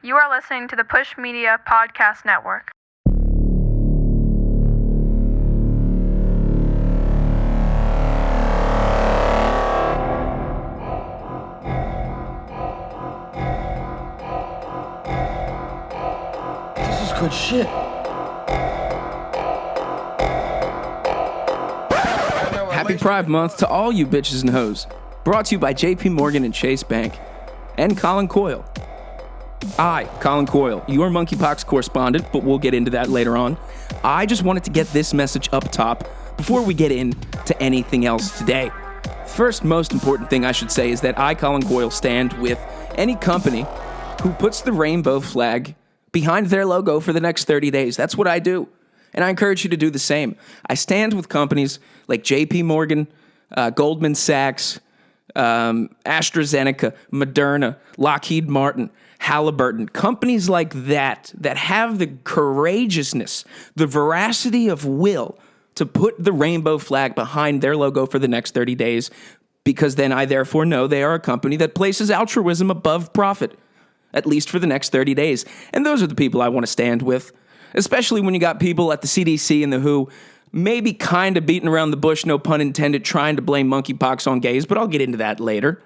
You are listening to the Push Media Podcast Network. This is good shit. Happy Pride Month to all you bitches and hoes. Brought to you by JP Morgan and Chase Bank. And Colin Coyle. I, Colin Coyle, your monkeypox correspondent, but we'll get into that later on. I just wanted to get this message up top before we get into anything else today. First, most important thing I should say is that I, Colin Coyle, stand with any company who puts the rainbow flag behind their logo for the next 30 days. That's what I do. And I encourage you to do the same. I stand with companies like JP Morgan, Goldman Sachs, AstraZeneca, Moderna, Lockheed Martin, Halliburton, companies like that have the courageousness, the veracity of will to put the rainbow flag behind their logo for the next 30 days, because then I therefore know they are a company that places altruism above profit, at least for the next 30 days. And those are the people I want to stand with, especially when you got people at the CDC and the WHO maybe kind of beating around the bush, no pun intended, trying to blame monkeypox on gays, but I'll get into that later.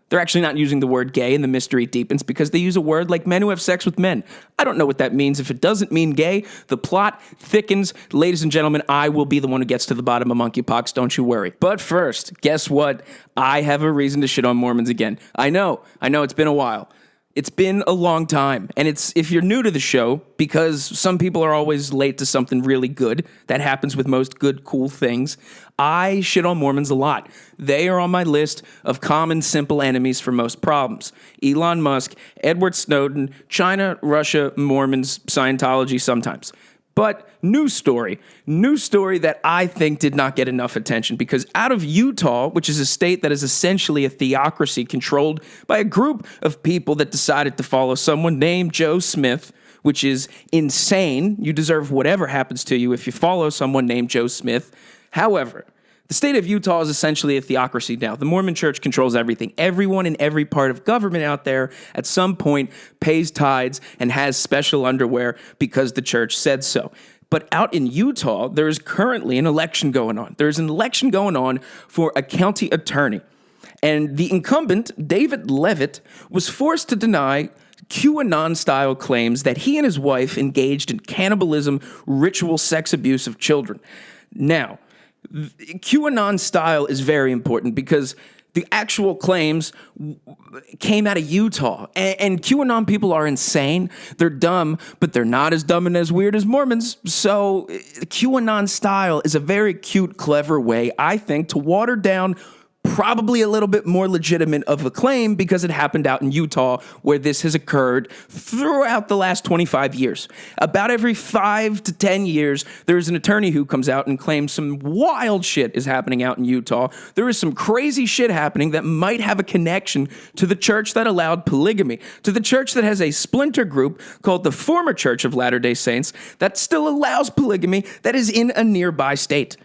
They're actually not using the word gay, and the mystery deepens because they use a word like men who have sex with men. I don't know what that means. If it doesn't mean gay, the plot thickens. Ladies and gentlemen, I will be the one who gets to the bottom of monkeypox, don't you worry. But first, guess what? I have a reason to shit on Mormons again. I know, it's been a while. It's been a long time, and it's if you're new to the show, because some people are always late to something really good. That happens with most good, cool things. I shit on Mormons a lot. They are on my list of common, simple enemies for most problems. Elon Musk, Edward Snowden, China, Russia, Mormons, Scientology sometimes. But new story that I think did not get enough attention, because out of Utah, which is a state that is essentially a theocracy controlled by a group of people that decided to follow someone named Joe Smith, which is insane. You deserve whatever happens to you if you follow someone named Joe Smith. However, the state of Utah is essentially a theocracy now. The Mormon Church controls everything. Everyone in every part of government out there at some point pays tithes and has special underwear because the church said so. But out in Utah, there is currently an election going on. There's an election going on for a county attorney. And the incumbent, David Leavitt, was forced to deny QAnon-style claims that he and his wife engaged in cannibalism, ritual sex abuse of children. Now, QAnon style is very important because the actual claims came out of Utah. And QAnon people are insane. They're dumb, but they're not as dumb and as weird as Mormons. So QAnon style is a very cute, clever way, I think, to water down probably a little bit more legitimate of a claim because it happened out in Utah, where this has occurred throughout the last 25 years. About every 5 to 10 years, there's an attorney who comes out and claims some wild shit is happening out in Utah. There is some crazy shit happening that might have a connection to the church that allowed polygamy, to the church that has a splinter group called the Former Church of Latter-day Saints that still allows polygamy that is in a nearby state.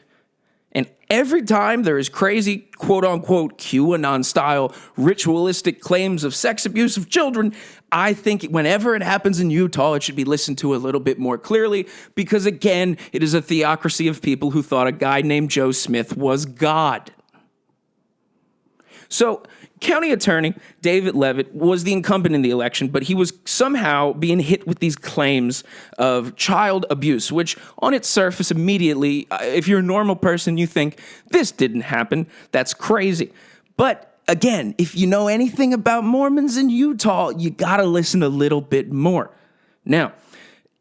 And every time there is crazy, quote-unquote, QAnon-style ritualistic claims of sex abuse of children, I think whenever it happens in Utah, it should be listened to a little bit more clearly because, again, it is a theocracy of people who thought a guy named Joe Smith was God. So, County Attorney David Leavitt was the incumbent in the election, but he was somehow being hit with these claims of child abuse, which on its surface immediately, if you're a normal person, you think, this didn't happen. That's crazy. But again, if you know anything about Mormons in Utah, you gotta listen a little bit more. Now,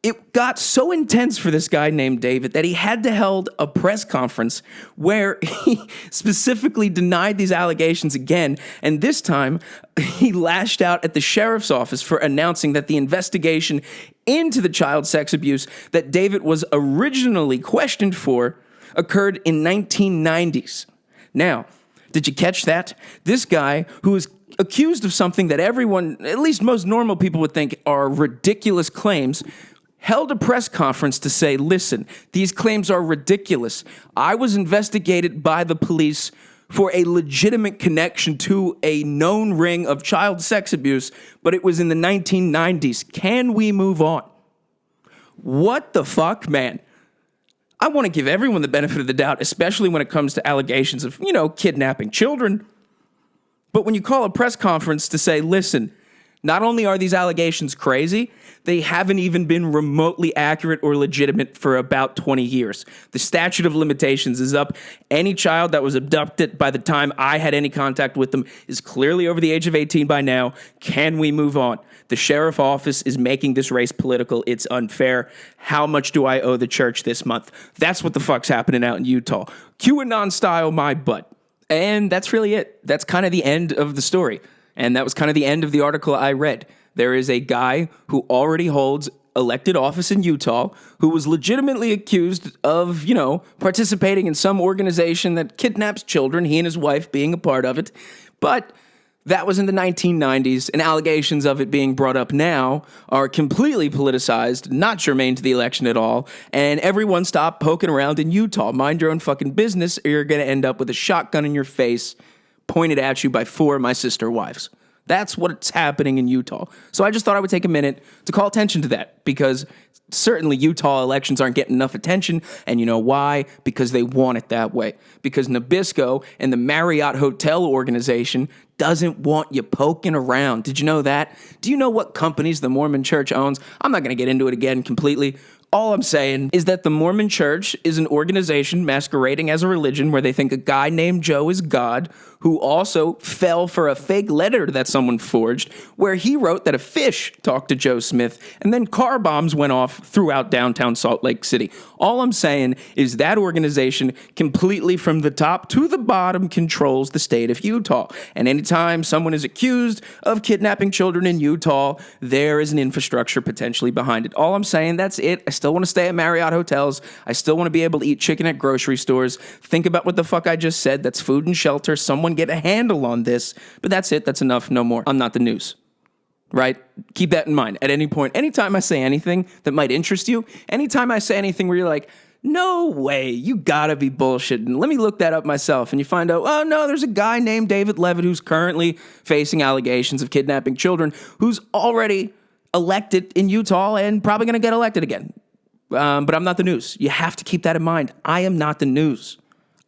it got so intense for this guy named David that he had to hold a press conference where he specifically denied these allegations again. And this time, he lashed out at the sheriff's office for announcing that the investigation into the child sex abuse that David was originally questioned for occurred in 1990s. Now, did you catch that? This guy who is accused of something that everyone, at least most normal people, would think are ridiculous claims, held a press conference to say, listen, these claims are ridiculous. I was investigated by the police for a legitimate connection to a known ring of child sex abuse, but it was in the 1990s. Can we move on? What the fuck, man? I want to give everyone the benefit of the doubt, especially when it comes to allegations of, kidnapping children. But when you call a press conference to say, listen, not only are these allegations crazy, they haven't even been remotely accurate or legitimate for about 20 years. The statute of limitations is up. Any child that was abducted by the time I had any contact with them is clearly over the age of 18 by now. Can we move on? The sheriff office is making this race political. It's unfair. How much do I owe the church this month? That's what the fuck's happening out in Utah. QAnon style my butt. And that's really it. That's kind of the end of the story. And that was kind of the end of the article I read. There is a guy who already holds elected office in Utah who was legitimately accused of, participating in some organization that kidnaps children, he and his wife being a part of it. But that was in the 1990s, and allegations of it being brought up now are completely politicized, not germane to the election at all, and everyone stop poking around in Utah. Mind your own fucking business, or you're going to end up with a shotgun in your face pointed at you by 4 of my sister wives. That's what's happening in Utah. So I just thought I would take a minute to call attention to that, because certainly Utah elections aren't getting enough attention, and you know why? Because they want it that way. Because Nabisco and the Marriott Hotel Organization doesn't want you poking around. Did you know that? Do you know what companies the Mormon Church owns? I'm not going to get into it again completely. All I'm saying is that the Mormon Church is an organization masquerading as a religion where they think a guy named Joe is God, who also fell for a fake letter that someone forged where he wrote that a fish talked to Joe Smith, and then car bombs went off throughout downtown Salt Lake City. All I'm saying is that organization completely from the top to the bottom controls the state of Utah. And anytime someone is accused of kidnapping children in Utah, there is an infrastructure potentially behind it. All I'm saying, that's it. I still want to stay at Marriott hotels. I still want to be able to eat chicken at grocery stores. Think about what the fuck I just said. That's food and shelter. Someone get a handle on this. But that's it. That's enough. No more. I'm not the news. Right? Keep that in mind. At any point, anytime I say anything that might interest you, anytime I say anything where you're like, no way, you gotta be bullshitting. Let me look that up myself. And you find out, oh no, there's a guy named David Levitt who's currently facing allegations of kidnapping children, who's already elected in Utah and probably gonna get elected again. But I'm not the news. You have to keep that in mind. I am not the news.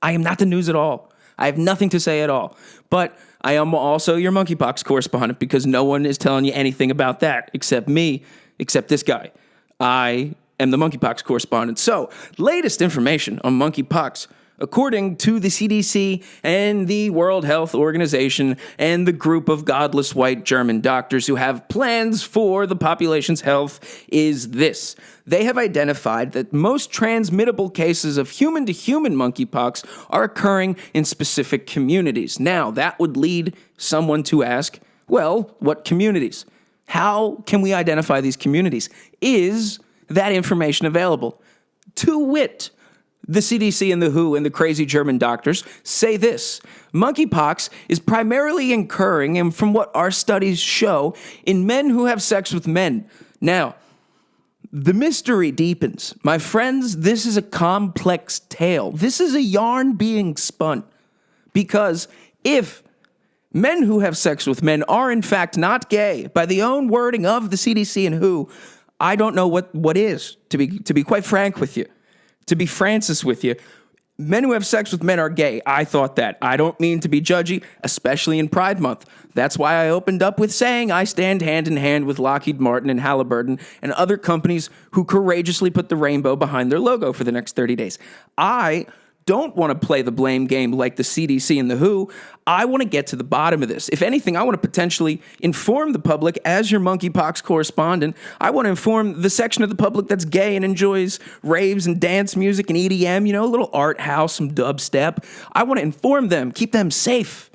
I am not the news at all. I have nothing to say at all. But I am also your monkeypox correspondent, because no one is telling you anything about that except me, except this guy. I am the monkeypox correspondent. So, latest information on monkeypox. According to the CDC and the World Health Organization and the group of godless white German doctors who have plans for the population's health, is this. They have identified that most transmittable cases of human-to-human monkeypox are occurring in specific communities. Now, that would lead someone to ask, well, what communities? How can we identify these communities? Is that information available? To wit, the CDC and the WHO and the crazy German doctors say this: monkeypox is primarily occurring, and from what our studies show, in men who have sex with men. Now, the mystery deepens. My friends, this is a complex tale. This is a yarn being spun. Because if men who have sex with men are in fact not gay, by the own wording of the CDC and WHO, I don't know what is, to be quite frank with you. To be Francis with you, men who have sex with men are gay. I thought that. I don't mean to be judgy, especially in Pride Month. That's why I opened up with saying I stand hand in hand with Lockheed Martin and Halliburton and other companies who courageously put the rainbow behind their logo for the next 30 days. I don't want to play the blame game like the CDC and the WHO. I want to get to the bottom of this. If anything, I want to potentially inform the public as your monkeypox correspondent. I want to inform the section of the public that's gay and enjoys raves and dance music and EDM, a little art house, some dubstep. I want to inform them, keep them safe.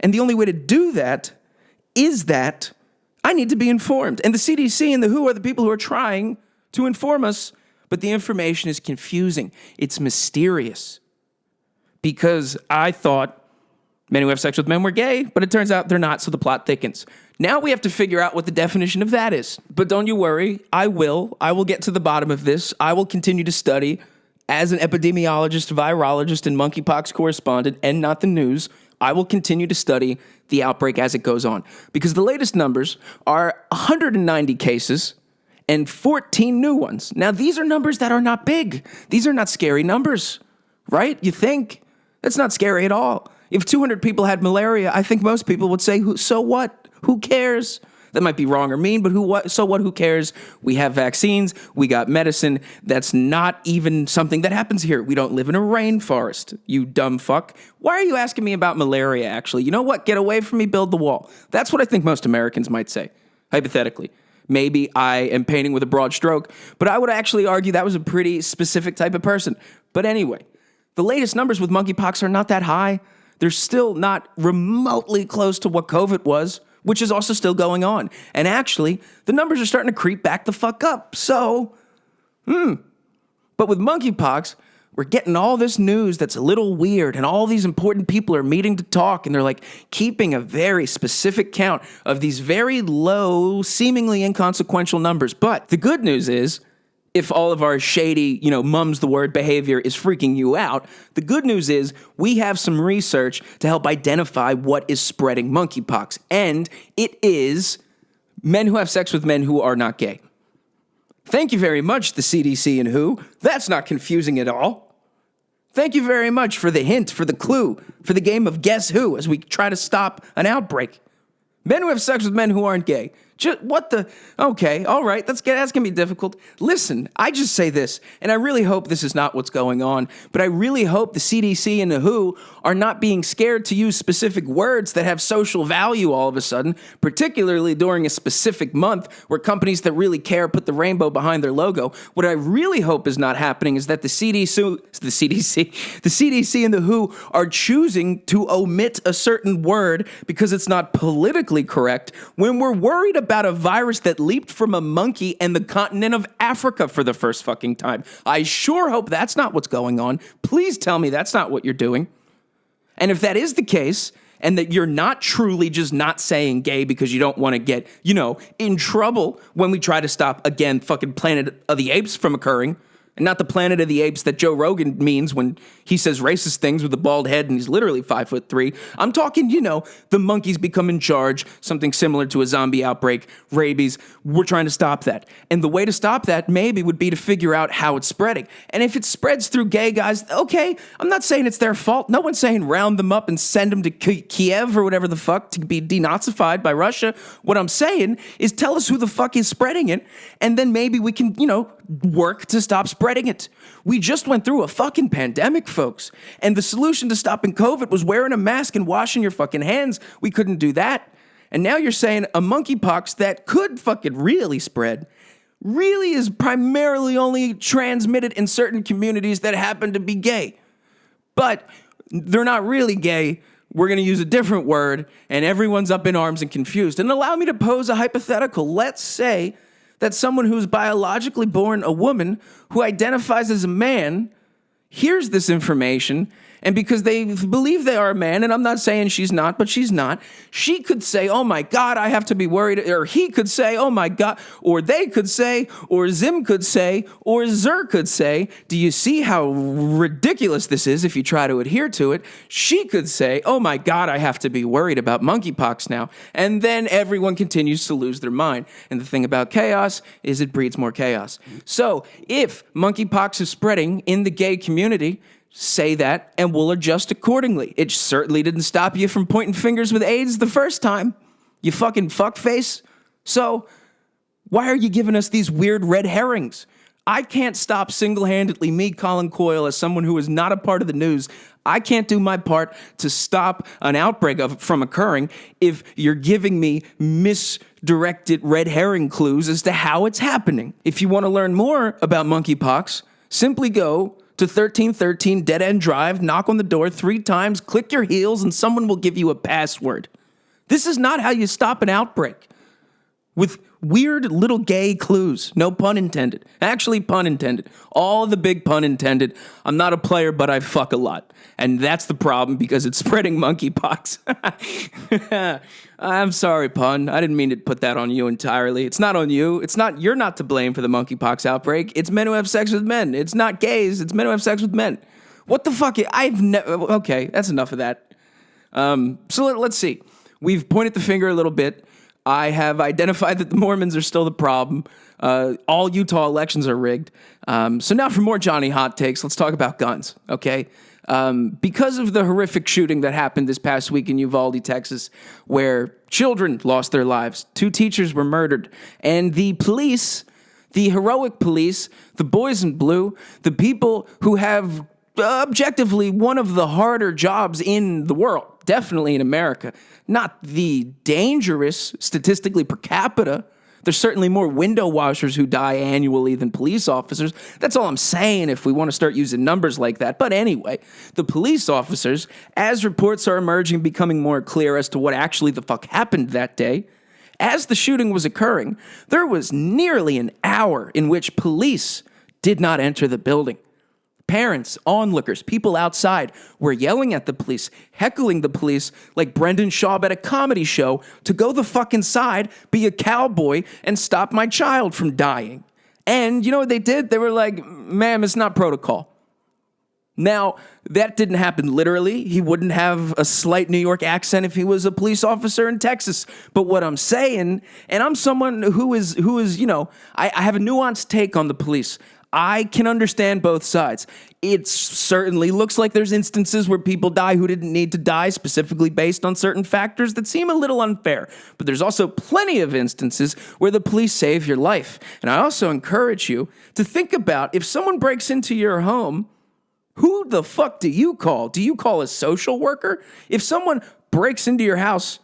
And the only way to do that is that I need to be informed. And the CDC and the WHO are the people who are trying to inform us. But the information is confusing. It's mysterious. Because I thought men who have sex with men were gay, but it turns out they're not, so the plot thickens. Now we have to figure out what the definition of that is. But don't you worry, I will. I will get to the bottom of this. I will continue to study. as an epidemiologist, virologist, and monkeypox correspondent, and not the news, I will continue to study the outbreak as it goes on. Because the latest numbers are 190 cases and 14 new ones. Now, these are numbers that are not big. These are not scary numbers, right? You think? That's not scary at all. If 200 people had malaria, I think most people would say, so what? Who cares? That might be wrong or mean, but so what? Who cares? We have vaccines. We got medicine. That's not even something that happens here. We don't live in a rainforest, you dumb fuck. Why are you asking me about malaria, actually? You know what? Get away from me, build the wall. That's what I think most Americans might say, hypothetically. Maybe I am painting with a broad stroke, but I would actually argue that was a pretty specific type of person. But anyway, the latest numbers with monkeypox are not that high. They're still not remotely close to what COVID was, which is also still going on. And actually, the numbers are starting to creep back the fuck up. So, But with monkeypox, we're getting all this news that's a little weird, and all these important people are meeting to talk, and they're like keeping a very specific count of these very low, seemingly inconsequential numbers. But the good news is, if all of our shady, mum's the word behavior is freaking you out, the good news is we have some research to help identify what is spreading monkeypox. And it is men who have sex with men who are not gay. Thank you very much, the CDC and WHO. That's not confusing at all. Thank you very much for the hint, for the clue, for the game of Guess Who as we try to stop an outbreak. Men who have sex with men who aren't gay. What the? Okay, all right, that's going to be difficult. Listen, I just say this, and I really hope this is not what's going on, but I really hope the CDC and the WHO are not being scared to use specific words that have social value all of a sudden, particularly during a specific month where companies that really care put the rainbow behind their logo. What I really hope is not happening is that the CDC and the WHO are choosing to omit a certain word because it's not politically correct when we're worried about a virus that leaped from a monkey and the continent of Africa for the first fucking time. I sure hope that's not what's going on. Please tell me that's not what you're doing. And if that is the case, and that you're not truly just not saying gay because you don't want to get, in trouble when we try to stop, again, fucking Planet of the Apes from occurring, and not the Planet of the Apes that Joe Rogan means when he says racist things with a bald head and he's literally 5'3". I'm talking, the monkeys become in charge, something similar to a zombie outbreak, rabies. We're trying to stop that. And the way to stop that maybe would be to figure out how it's spreading. And if it spreads through gay guys, okay, I'm not saying it's their fault. No one's saying round them up and send them to Kiev or whatever the fuck to be denazified by Russia. What I'm saying is tell us who the fuck is spreading it, and then maybe we can, work to stop spreading it. We just went through a fucking pandemic, folks. And the solution to stopping COVID was wearing a mask and washing your fucking hands. We couldn't do that. And now you're saying a monkeypox that could fucking really spread really is primarily only transmitted in certain communities that happen to be gay. But they're not really gay. We're going to use a different word, and everyone's up in arms and confused. And allow me to pose a hypothetical. Let's say that someone who's biologically born a woman who identifies as a man hears this information, and because they believe they are a man, and I'm not saying she's not, but she's not, she could say, oh my God, I have to be worried, or he could say, oh my God, or they could say, or Zim could say, or Zer could say, do you see how ridiculous this is if you try to adhere to it? She could say, oh my God, I have to be worried about monkeypox now. And then everyone continues to lose their mind. And the thing about chaos is it breeds more chaos. So if monkeypox is spreading in the gay community, say that, and we'll adjust accordingly. It certainly didn't stop you from pointing fingers with AIDS the first time, you fucking fuckface. So why are you giving us these weird red herrings? I can't stop single-handedly, me, Colin Coyle, as someone who is not a part of the news. I can't do my part to stop an outbreak from occurring if you're giving me misdirected red herring clues as to how it's happening. If you want to learn more about monkeypox, simply go to 1313 Dead End Drive, knock on the door 3 times, click your heels, and someone will give you a password. This is not how you stop an outbreak. With Weird little gay clues. No pun intended. Actually, pun intended. All the big pun intended. I'm not a player, but I fuck a lot. And that's the problem because it's spreading monkeypox. I'm sorry, pun. I didn't mean to put that on you entirely. It's not on you. You're not to blame for the monkeypox outbreak. It's men who have sex with men. It's not gays. It's men who have sex with men. What the fuck? Okay, that's enough of that. So let's see. We've pointed the finger a little bit. I have identified that the Mormons are still the problem. All Utah elections are rigged. So now for more Johnny Hot Takes, let's talk about guns, okay? Because of the horrific shooting that happened this past week in Uvalde, Texas, where children lost their lives, 2 teachers were murdered, and the police, the heroic police, the boys in blue, the people who have objectively one of the harder jobs in the world, definitely in America, not the dangerous statistically per capita. There's certainly more window washers who die annually than police officers. That's all I'm saying if we want to start using numbers like that. But anyway, the police officers, as reports are emerging, becoming more clear as to what actually the fuck happened that day, as the shooting was occurring, there was nearly an hour in which police did not enter the building. Parents, onlookers, people outside were yelling at the police, heckling the police like Brendan Schaub at a comedy show to go the fuck inside, be a cowboy, and stop my child from dying. And you know what they did? They were like, ma'am, it's not protocol. Now, that didn't happen literally. He wouldn't have a slight New York accent if he was a police officer in Texas. But what I'm saying, and I'm someone who is, I have a nuanced take on the police. I can understand both sides. It certainly looks like there's instances where people die who didn't need to die, specifically based on certain factors that seem a little unfair. But there's also plenty of instances where the police save your life. And I also encourage you to think about if someone breaks into your home, who the fuck do you call? Do you call a social worker? If someone breaks into your house,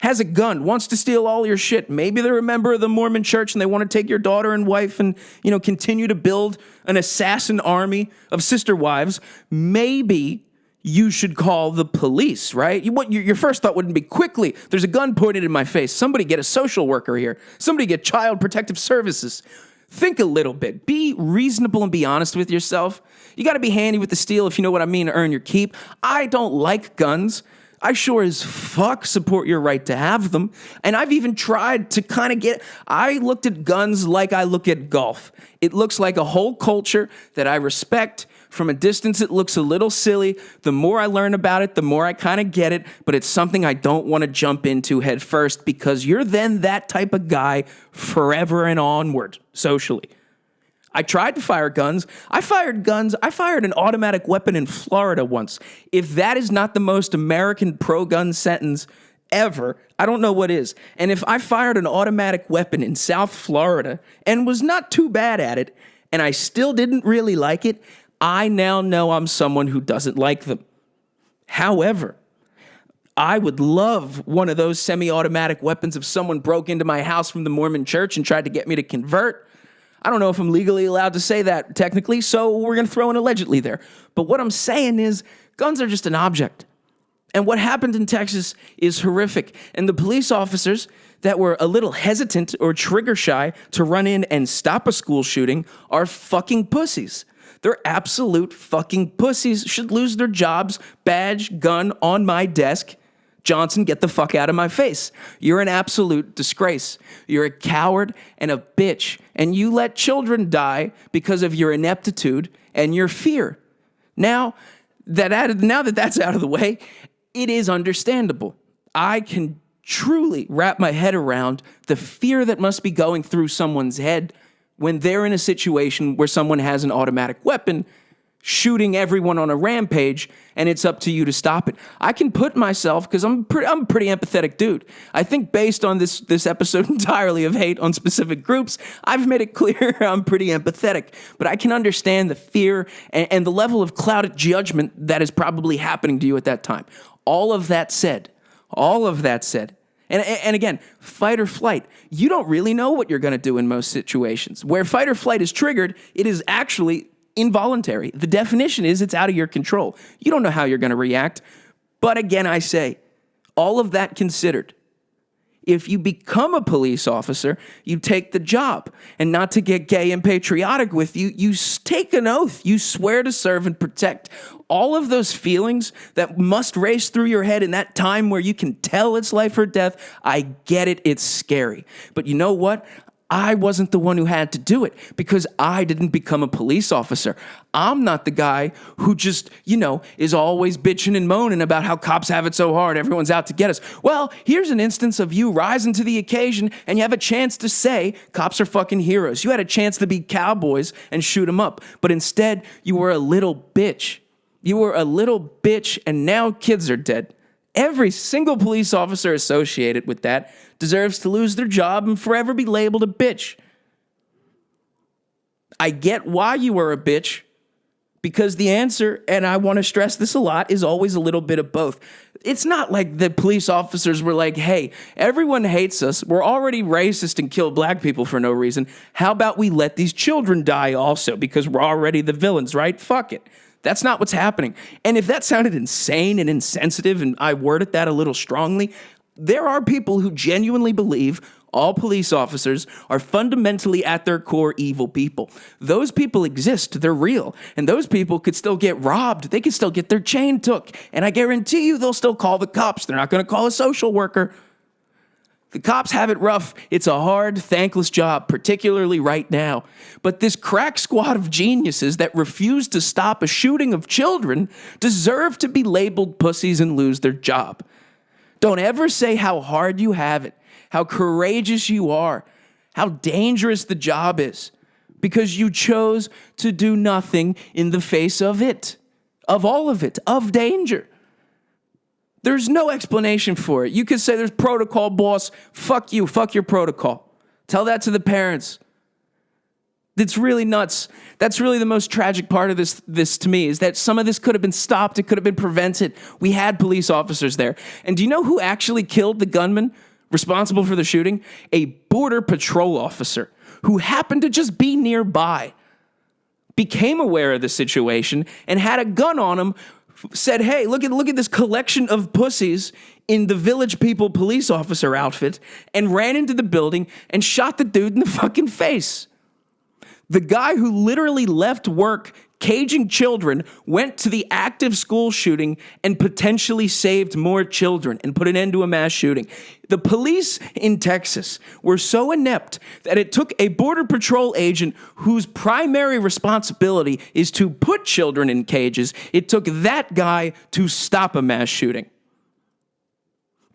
has a gun, wants to steal all your shit. Maybe they're a member of the Mormon church and they want to take your daughter and wife and, continue to build an assassin army of sister wives. Maybe you should call the police, right? Your first thought wouldn't be quickly. There's a gun pointed in my face. Somebody get a social worker here. Somebody get child protective services. Think a little bit. Be reasonable and be honest with yourself. You got to be handy with the steel, if you know what I mean, to earn your keep. I don't like guns. I sure as fuck support your right to have them. And I've even tried to I looked at guns like I look at golf. It looks like a whole culture that I respect. From a distance, it looks a little silly. The more I learn about it, the more I kind of get it. But it's something I don't want to jump into head first because you're then that type of guy forever and onward, socially. I tried to fire guns. I fired an automatic weapon in Florida once. If that is not the most American pro-gun sentence ever, I don't know what is. And if I fired an automatic weapon in South Florida and was not too bad at it, and I still didn't really like it, I now know I'm someone who doesn't like them. However, I would love one of those semi-automatic weapons if someone broke into my house from the Mormon church and tried to get me to convert. I don't know if I'm legally allowed to say that technically, so we're going to throw in allegedly there. But what I'm saying is guns are just an object. And what happened in Texas is horrific. And the police officers that were a little hesitant or trigger shy to run in and stop a school shooting are fucking pussies. They're absolute fucking pussies, should lose their jobs, badge, gun on my desk. Johnson, get the fuck out of my face. You're an absolute disgrace. You're a coward and a bitch. And you let children die because of your ineptitude and your fear. Now that that's out of the way, it is understandable. I can truly wrap my head around the fear that must be going through someone's head when they're in a situation where someone has an automatic weapon shooting everyone on a rampage, and it's up to you to stop it. I can put myself, because I'm a pretty empathetic dude. I think based on this episode entirely of hate on specific groups, I've made it clear I'm pretty empathetic. But I can understand the fear and the level of clouded judgment that is probably happening to you at that time. All of that said, and again, fight or flight. You don't really know what you're going to do in most situations. Where fight or flight is triggered, it is actually involuntary. The definition is it's out of your control. You don't know how you're going to react. But again, I say, all of that considered, If you become a police officer, you take the job. And not to get gay and patriotic with you, take an oath. You swear to serve and protect. All of those feelings that must race through your head in that time where you can tell it's life or death, I get it, it's scary. But you know what? I wasn't the one who had to do it because I didn't become a police officer. I'm not the guy who just, is always bitching and moaning about how cops have it so hard, everyone's out to get us. Well, here's an instance of you rising to the occasion and you have a chance to say cops are fucking heroes. You had a chance to be cowboys and shoot them up, but instead you were a little bitch. You were a little bitch and now kids are dead. Every single police officer associated with that deserves to lose their job and forever be labeled a bitch. I get why you were a bitch, because the answer, and I want to stress this a lot, is always a little bit of both. It's not like the police officers were like, hey, everyone hates us. We're already racist and kill black people for no reason. How about we let these children die also because we're already the villains, right? Fuck it. That's not what's happening. And if that sounded insane and insensitive, and I worded that a little strongly, there are people who genuinely believe all police officers are fundamentally at their core evil people. Those people exist. They're real. And those people could still get robbed. They could still get their chain took. And I guarantee you they'll still call the cops. They're not going to call a social worker. The cops have it rough. It's a hard, thankless job, particularly right now. But this crack squad of geniuses that refuse to stop a shooting of children deserve to be labeled pussies and lose their job. Don't ever say how hard you have it, how courageous you are, how dangerous the job is, because you chose to do nothing in the face of it, of all of it, of danger. There's no explanation for it. You could say there's protocol, boss. Fuck you. Fuck your protocol. Tell that to the parents. It's really nuts. That's really the most tragic part of this to me, is that some of this could have been stopped. It could have been prevented. We had police officers there. And do you know who actually killed the gunman responsible for the shooting? A border patrol officer who happened to just be nearby, became aware of the situation, and had a gun on him, said, hey, look at this collection of pussies in the Village People police officer outfit, and ran into the building and shot the dude in the fucking face. The guy who literally left work caging children went to the active school shooting and potentially saved more children and put an end to a mass shooting. The police in Texas were so inept that it took a Border Patrol agent whose primary responsibility is to put children in cages. It took that guy to stop a mass shooting.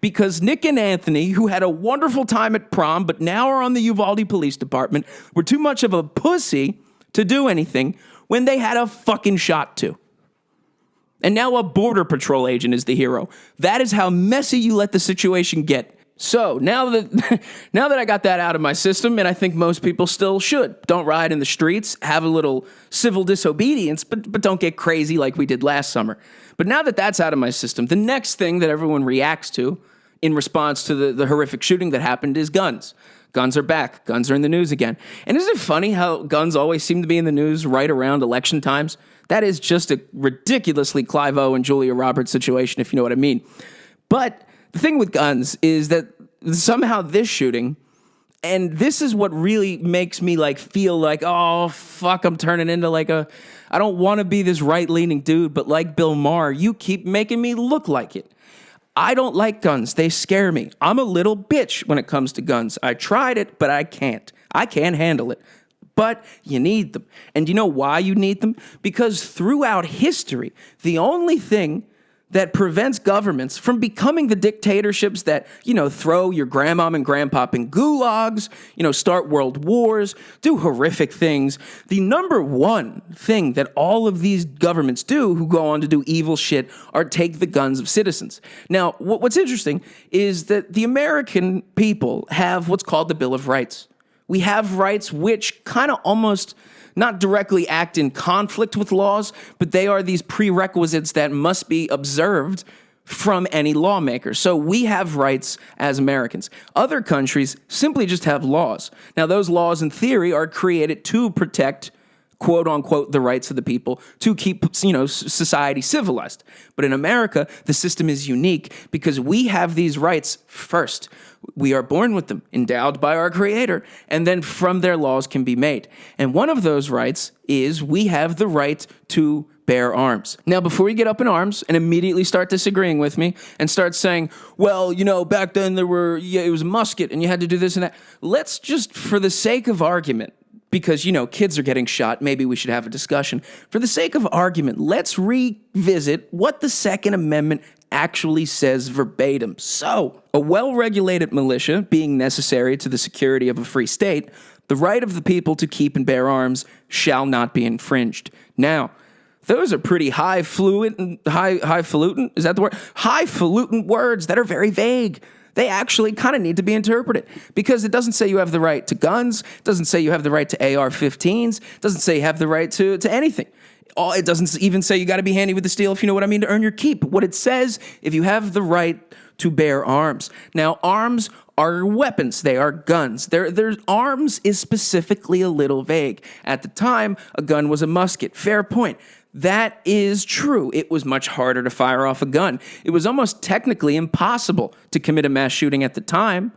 Because Nick and Anthony, who had a wonderful time at prom but now are on the Uvalde Police Department, were too much of a pussy to do anything when they had a fucking shot to. And now a Border Patrol agent is the hero. That is how messy you let the situation get. So now that I got that out of my system, and I think most people still should, don't riot in the streets, have a little civil disobedience, but don't get crazy like we did last summer. But now that that's out of my system, the next thing that everyone reacts to in response to the horrific shooting that happened is guns. Guns are back. Guns are in the news again. And isn't it funny how guns always seem to be in the news right around election times? That is just a ridiculously Clive Owen and Julia Roberts situation, if you know what I mean. But the thing with guns is that somehow this shooting, and this is what really makes me feel like, oh, fuck, I'm turning into I don't want to be this right-leaning dude, but like Bill Maher, you keep making me look like it. I don't like guns. They scare me. I'm a little bitch when it comes to guns. I tried it, but I can't. I can't handle it. But you need them. And you know why you need them? Because throughout history, the only thing that prevents governments from becoming the dictatorships that, throw your grandmom and grandpop in gulags, start world wars, do horrific things. The number one thing that all of these governments do who go on to do evil shit are take the guns of citizens. Now, what's interesting is that the American people have what's called the Bill of Rights. We have rights which kind of almost not directly act in conflict with laws, but they are these prerequisites that must be observed from any lawmaker. So we have rights as Americans. Other countries simply just have laws. Now, those laws in theory are created to protect quote unquote, the rights of the people to keep, society civilized. But in America, the system is unique because we have these rights first. We are born with them, endowed by our Creator, and then from their laws can be made. And one of those rights is we have the right to bear arms. Now, before you get up in arms and immediately start disagreeing with me and start saying, well, back then it was a musket and you had to do this and that, let's just, for the sake of argument, because, kids are getting shot, maybe we should have a discussion. For the sake of argument, let's revisit what the Second Amendment actually says verbatim. So, a well-regulated militia being necessary to the security of a free state, the right of the people to keep and bear arms shall not be infringed. Now, those are pretty highfalutin, is that the word? Highfalutin words that are very vague. They actually kind of need to be interpreted because it doesn't say you have the right to guns. It doesn't say you have the right to AR-15s. It doesn't say you have the right to anything. It doesn't even say you got to be handy with the steel, if you know what I mean, to earn your keep. What it says, if you have the right to bear arms. Now, arms are weapons. They are guns. Their arms is specifically a little vague. At the time, a gun was a musket. Fair point. That is true. It was much harder to fire off a gun. It was almost technically impossible to commit a mass shooting at the time.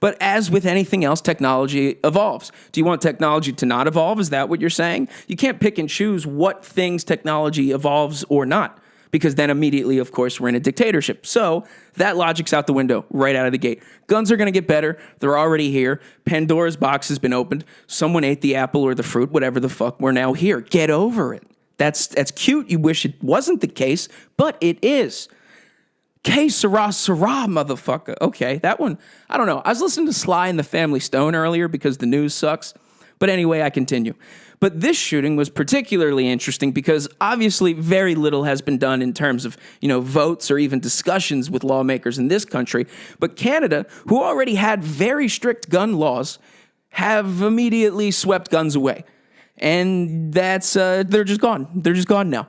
But as with anything else, technology evolves. Do you want technology to not evolve? Is that what you're saying? You can't pick and choose what things technology evolves or not, because then immediately, of course, we're in a dictatorship. So that logic's out the window right out of the gate. Guns are going to get better. They're already here. Pandora's box has been opened. Someone ate the apple or the fruit, whatever the fuck. We're now here. Get over it. That's cute. You wish it wasn't the case, but it is. Que sera, sera, motherfucker. Okay, that one, I don't know. I was listening to Sly and the Family Stone earlier because the news sucks. But anyway, I continue. But this shooting was particularly interesting because obviously very little has been done in terms of, votes or even discussions with lawmakers in this country. But Canada, who already had very strict gun laws, have immediately swept guns away. And that's, they're just gone. They're just gone now.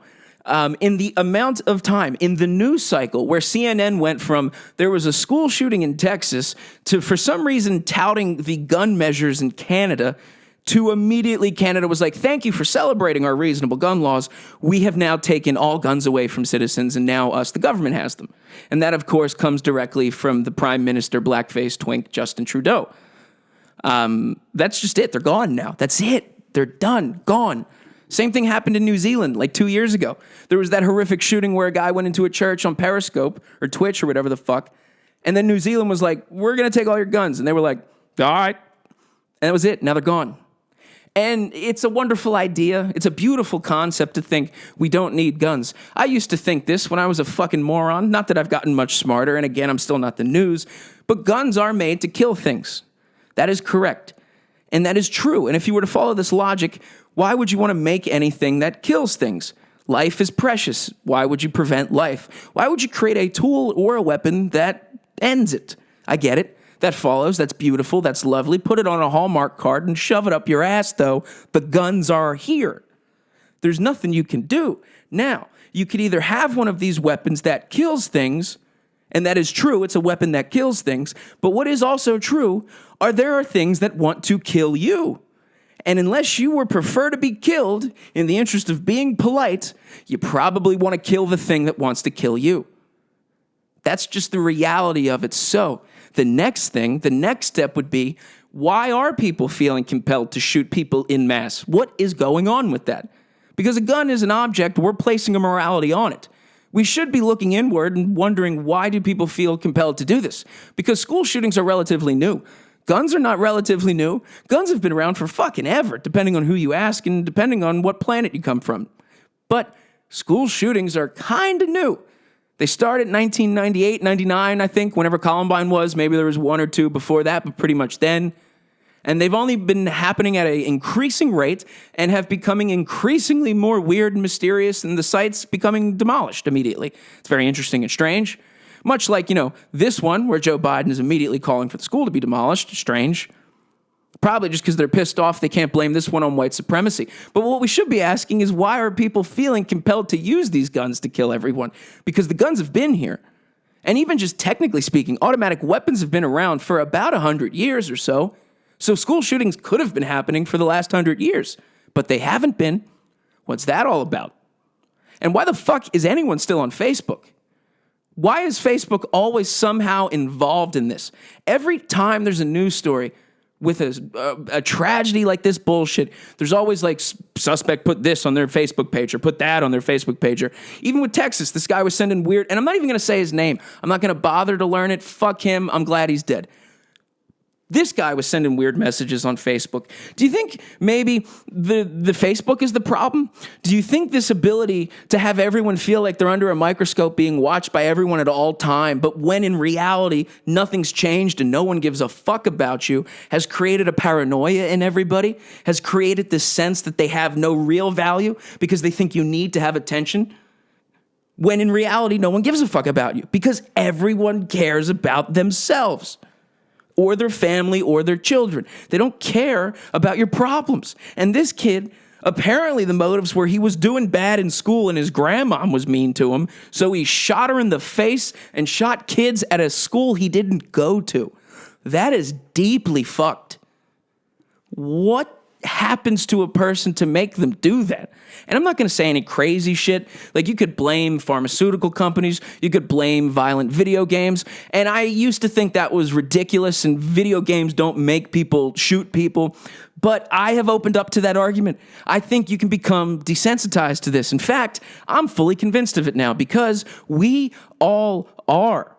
In the amount of time in the news cycle where CNN went from there was a school shooting in Texas to, for some reason, touting the gun measures in Canada, to immediately Canada was like, thank you for celebrating our reasonable gun laws. We have now taken all guns away from citizens, and now us, the government, has them. And that, of course, comes directly from the Prime Minister, blackface twink, Justin Trudeau. That's just it. They're gone now. That's it. They're done. Gone. Same thing happened in New Zealand like 2 years ago. There was that horrific shooting where a guy went into a church on Periscope or Twitch or whatever the fuck. And then New Zealand was like, we're going to take all your guns. And they were like, all right. And that was it. Now they're gone. And it's a wonderful idea. It's a beautiful concept to think we don't need guns. I used to think this when I was a fucking moron. Not that I've gotten much smarter. And again, I'm still not the news. But guns are made to kill things. That is correct. And that is true. And if you were to follow this logic, why would you want to make anything that kills things? Life is precious. Why would you prevent life? Why would you create a tool or a weapon that ends it? I get it. That follows. That's beautiful. That's lovely. Put it on a Hallmark card and shove it up your ass, though. The guns are here. There's nothing you can do. Now, you could either have one of these weapons that kills things, and that is true. It's a weapon that kills things. But what is also true there are things that want to kill you. And unless you would prefer to be killed in the interest of being polite, you probably want to kill the thing that wants to kill you. That's just the reality of it. So the next step would be, why are people feeling compelled to shoot people en masse? What is going on with that? Because a gun is an object, we're placing a morality on it. We should be looking inward and wondering, why do people feel compelled to do this? Because school shootings are relatively new. Guns are not relatively new. Guns have been around for fucking ever, depending on who you ask and depending on what planet you come from. But school shootings are kind of new. They started in 1998, 99, I think, whenever Columbine was. Maybe there was one or two before that, but pretty much then. And they've only been happening at an increasing rate and have becoming increasingly more weird and mysterious, and the sites becoming demolished immediately. It's very interesting and strange. Much like, this one where Joe Biden is immediately calling for the school to be demolished. Strange. Probably just because they're pissed off they can't blame this one on white supremacy. But what we should be asking is, why are people feeling compelled to use these guns to kill everyone? Because the guns have been here. And even just technically speaking, automatic weapons have been around for about 100 years or so. So school shootings could have been happening for the last 100 years. but they haven't been. What's that all about? And why the fuck is anyone still on Facebook? Why is Facebook always somehow involved in this? Every time there's a news story with a tragedy like this bullshit, there's always like suspect put this on their Facebook page or put that on their Facebook page. Or even with Texas, this guy was sending weird, and I'm not even going to say his name. I'm not going to bother to learn it. Fuck him. I'm glad he's dead. This guy was sending weird messages on Facebook. Do you think maybe the Facebook is the problem? Do you think this ability to have everyone feel like they're under a microscope being watched by everyone at all time, but when in reality nothing's changed and no one gives a fuck about you, has created a paranoia in everybody, has created this sense that they have no real value because they think you need to have attention? When in reality, no one gives a fuck about you because everyone cares about themselves or their family or their children. They don't care about your problems. And this kid, apparently the motives were he was doing bad in school and his grandma was mean to him, so he shot her in the face and shot kids at a school he didn't go to. That is deeply fucked. What happens to a person to make them do that? And I'm not going to say any crazy shit. Like, you could blame pharmaceutical companies, you could blame violent video games, and I used to think that was ridiculous and video games don't make people shoot people, but I have opened up to that argument. I think you can become desensitized to this. In fact, I'm fully convinced of it now because we all are.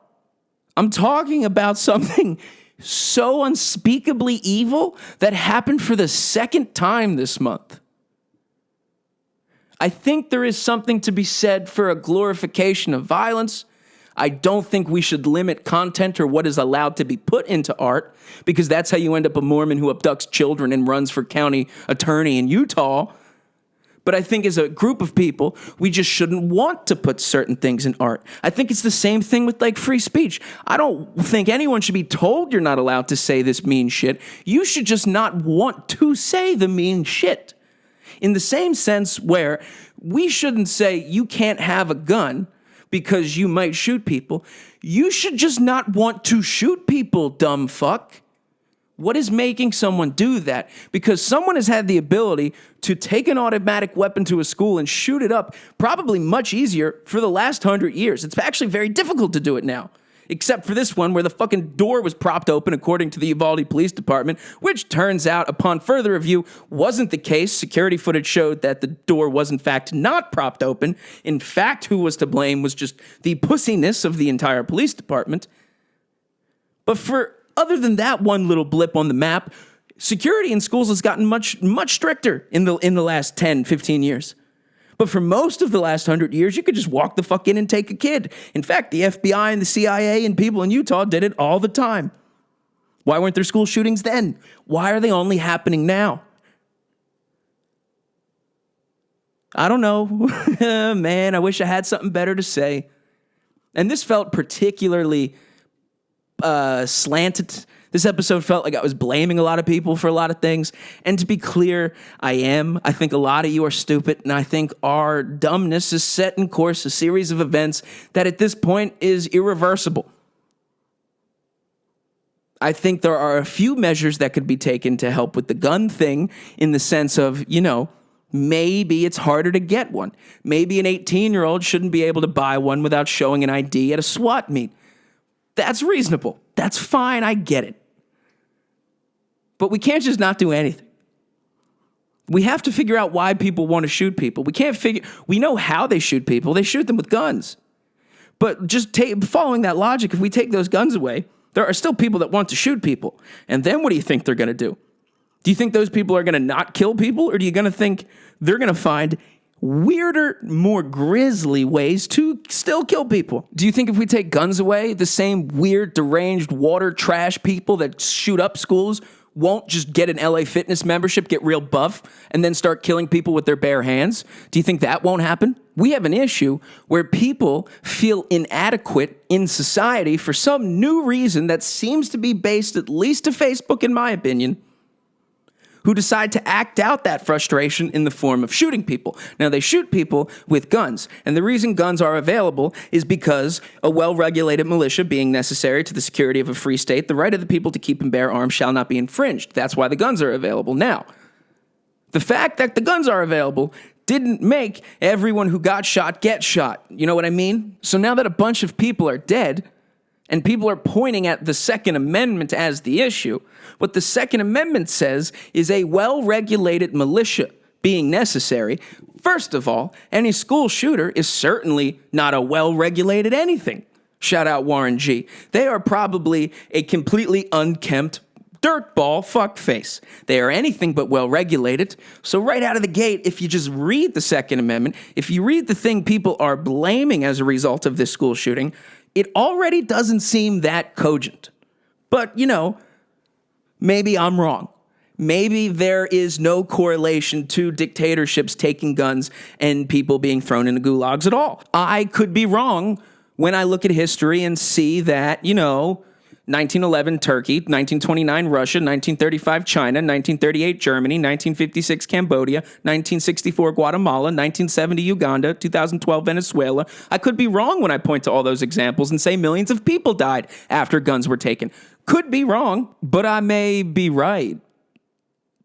I'm talking about something so unspeakably evil that happened for the second time this month. I think there is something to be said for a glorification of violence. I don't think we should limit content or what is allowed to be put into art, because that's how you end up a Mormon who abducts children and runs for county attorney in Utah. But I think as a group of people, we just shouldn't want to put certain things in art. I think it's the same thing with like free speech. I don't think anyone should be told you're not allowed to say this mean shit. You should just not want to say the mean shit. In the same sense where we shouldn't say you can't have a gun because you might shoot people. You should just not want to shoot people, dumb fuck. What is making someone do that? Because someone has had the ability to take an automatic weapon to a school and shoot it up probably much easier for the last 100 years. It's actually very difficult to do it now, except for this one where the fucking door was propped open according to the Uvalde Police Department, which turns out upon further review wasn't the case. Security footage showed that the door was in fact not propped open. In fact, who was to blame was just the pussiness of the entire police department. But other than that one little blip on the map, security in schools has gotten much stricter in the last 10, 15 years. But for most of the last 100 years, you could just walk the fuck in and take a kid. In fact, the FBI and the CIA and people in Utah did it all the time. Why weren't there school shootings then? Why are they only happening now? I don't know. Man, I wish I had something better to say. And this felt particularly slanted. This episode felt like I was blaming a lot of people for a lot of things. And to be clear, I am. I think a lot of you are stupid, and I think our dumbness has set in course a series of events that at this point is irreversible. I think there are a few measures that could be taken to help with the gun thing, in the sense of, maybe it's harder to get one. Maybe an 18-year-old shouldn't be able to buy one without showing an ID at a SWAT meet. That's reasonable. That's fine. I get it. But we can't just not do anything. We have to figure out why people want to shoot people. We know how they shoot people. They shoot them with guns. But just following that logic, if we take those guns away, there are still people that want to shoot people. And then what do you think they're going to do? Do you think those people are going to not kill people? Or do you going to think they're going to find weirder, more grisly ways to still kill people? Do you think if we take guns away, the same weird, deranged, water trash people that shoot up schools won't just get an LA Fitness membership, get real buff, and then start killing people with their bare hands? Do you think that won't happen? We have an issue where people feel inadequate in society for some new reason that seems to be based, at least to Facebook, in my opinion, who decide to act out that frustration in the form of shooting people. Now, they shoot people with guns, and the reason guns are available is because a well-regulated militia being necessary to the security of a free state, the right of the people to keep and bear arms shall not be infringed. That's why the guns are available. Now, The fact that the guns are available didn't make everyone who got shot get shot. You know what I mean? So now that a bunch of people are dead, and people are pointing at the Second Amendment as the issue, what the Second Amendment says is a well-regulated militia being necessary. First of all, any school shooter is certainly not a well-regulated anything. Shout out Warren G. They are probably a completely unkempt dirtball fuckface. They are anything but well-regulated. So right out of the gate, if you just read the Second Amendment, if you read the thing people are blaming as a result of this school shooting, it already doesn't seem that cogent. But, maybe I'm wrong. Maybe there is no correlation to dictatorships taking guns and people being thrown into gulags at all. I could be wrong when I look at history and see that, 1911 Turkey, 1929 Russia, 1935 China, 1938 Germany, 1956 Cambodia, 1964 Guatemala, 1970 Uganda, 2012 Venezuela. I could be wrong when I point to all those examples and say millions of people died after guns were taken. Could be wrong, but I may be right.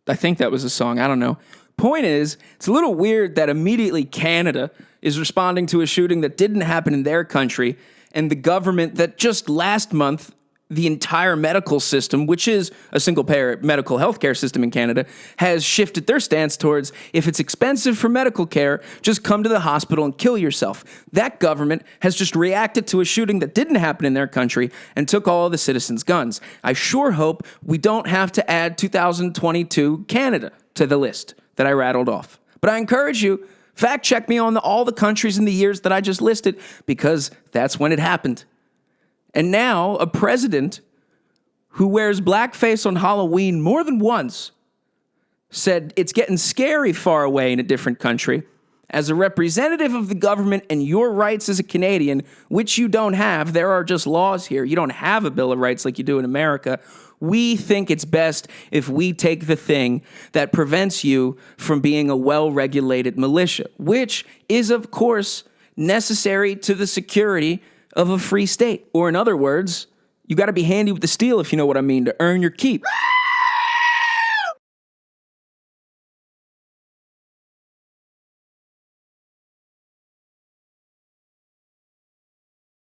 I think that was a song. I don't know. Point is, it's a little weird that immediately Canada is responding to a shooting that didn't happen in their country, and the government that just last month the entire medical system, which is a single-payer medical healthcare system in Canada, has shifted their stance towards, if it's expensive for medical care, just come to the hospital and kill yourself. That government has just reacted to a shooting that didn't happen in their country and took all of the citizens' guns. I sure hope we don't have to add 2022 Canada to the list that I rattled off. But I encourage you, fact check me on all the countries in the years that I just listed, because that's when it happened. And now, a president who wears blackface on Halloween more than once said it's getting scary far away in a different country. As a representative of the government and your rights as a Canadian, which you don't have, there are just laws here. You don't have a Bill of Rights like you do in America. We think it's best if we take the thing that prevents you from being a well-regulated militia, which is, of course, necessary to the security of a free state. Or in other words, you got to be handy with the steel, if you know what I mean, to earn your keep.